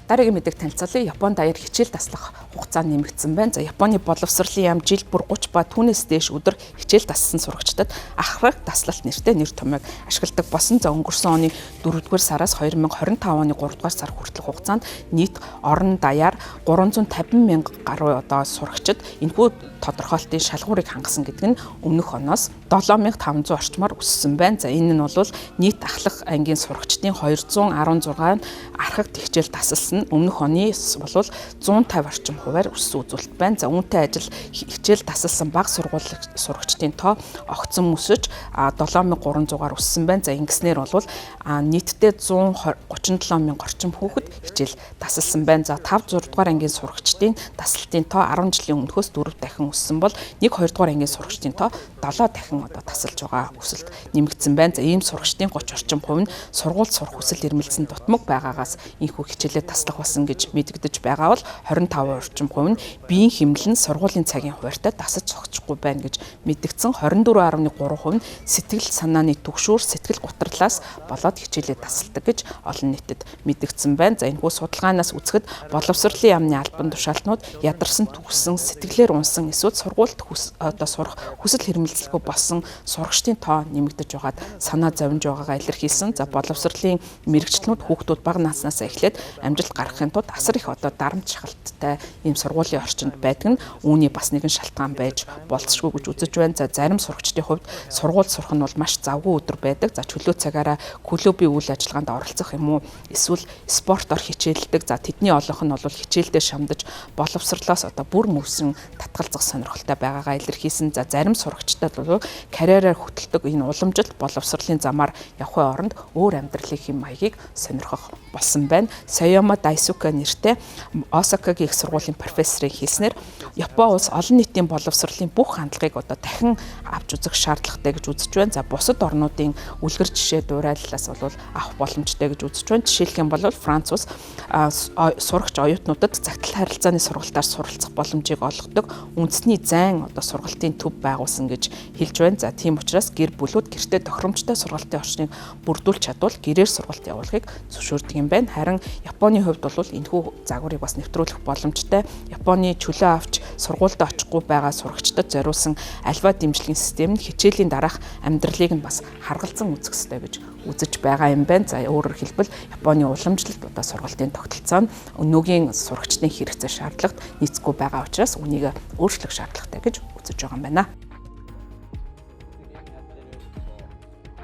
Дараагийн мэдээг танилцуулъя. Японд даяар хичээл таслах хугацаа нэмэгдсэн байна. За Японы боловсролын яам жил бүр 30 ба түүнээс дээш өдөр хичээл тассан сурагчдад ахрах таслалт нэртэй нэр томьёог ашигладаг болсон. За өнгөрсөн оны 4-р сараас 2025 оны 3-р сар хүртэлх хугацаанд нийт орон даяар 350 мянга гаруй сурагчид энэхүү тодорхойлтын шалгуурыг хангасан гэдэг нь өмнөх оноос 7500 орчмоор өссөн байна. За энэ нь бол нийт ахлах ангийн сурагчдын 216 архагт хичээл тасалсан нь өмнөх оноос бол 150 орчим хувиар өссөн үзүүлэлт байна. За үүнтэй ажил хичээл тасалсан бага сургуулийн сурагчдын тоо огцон өсөж 7300-аар өссөн байна. За ингэснээр бол нийтдээ 137 мянга орчим хүүхэд хичээл тасалсан байна. За 5 6 дугаар ангийн сурагчдын тасалтын тоо 10 жилийн өмнөхөөс 4 дахин өссөн бол 1 2 дугаар ангийн сурагчдын тоо 7 дахин тасалж байгаа өсөлт нэмэгдсэн байна. За ийм сурагчдын 30 орчим хувь нь сургууль сурах хүсэл эрмэлзэн дутмаг байгаагаас энэхүү хичээлээ таслах болсон гэж мэдэгдэж байгаа бол 25 орчим хувь нь биеийн хэмнэлэн сургуулийн цагийн хуваарьтай дасаж зогсохгүй байна гэж мэдэгдсэн. 24.3% нь сэтгэл санааны түгшүүр сэтгэл гутралаас болоод хичээлээ тасалдаг гэж олон нийтэд мэдэгдсэн байна. За энэхүү судалгаанаас үзэхэд боловсролын яамны албан тушаалтнууд ядарсан төгссөн сэтгэлээр унсан эсвэл сургуульд сурах хүсэл хэрмэлзэлгүй болсон сурагчдын тоо нэмэгдэж байгаад санаа зовж байгаагаа илэрхийлсэн. За боловсролын мэрэгчлэнүүд хүүхдүүд бага наснаас эхлээд амжилт гаргахын тулд асар их дарамт шахалттай ийм сургуулийн орчинд байдаг нь үүний бас нэгэн шалтгаан байж болцсохгүй гэж үзэж байна. За зарим сурагчдын хувьд сургууль сурах нь бол маш завгүй өдөр байдаг. За чөлөө цагаараа клубийн үйл ажиллагаанд оролцох юм уу эсвэл спортоор хичээлдэг. За тэдний олонх нь бол хичээлдээ шамдаж боловсрлоос бүр мөсөн татгалзах сонирхолтой байгаагаа илэрхийлсэн. За зарим сурагчдад бол карьераар хөтэлдэг энэ уламжилт боловсролын замаар явахын оронд өөр амьдралын хэм маягийг сонирхох болсон байна. Саяма Дайсука нэртэй Осакагийн их сургуулийн профессорын хэлснээр Япон улс олон нийтийн боловсролын бүх хандлагыг дахин авч үзэх шаардлагатай гэж үзэж байна. За бусад орнуудын үлгэр жишээ дуурайлалаас бол авах боломжтой гэж үзэж байна. Жишээлх юм бол Франц улс сурагч оюутнуудад загтал харилцааны сургалтаар суралцах боломжийг олгодог үндэсний зайн сургалтын төв байгуулсан гэж хэлж байна. За тийм учраас гэр бүлүүд гэртээ тохиромжтой сургалтын орчныг бүрдүүлж чадвал гэрээр сургалт явуулахыг зөвшөөрдөг юм байна. Харин Японы хувьд бол энэхүү загварыг бас нэвтрүүлэх боломжтой. Японы чөлөө авч сургуульд очихгүй байгаа сурагчдад зориулсан альва дэмжлэгийн систем нь хичээлийн дараах амьдралыг нь бас харгалзан үзэх ёстой гэж үзэж байгаа юм байна. За өөрөөр хэлбэл Японы уламжлалт сургалтын тогтолцоо нь өнөөгийн сурагчдын хэрэгцээ шаардлагат нийцэхгүй байгаа учраас үнийг өөрчлөх шаардлагатай гэж үзэж байгаа юм байна.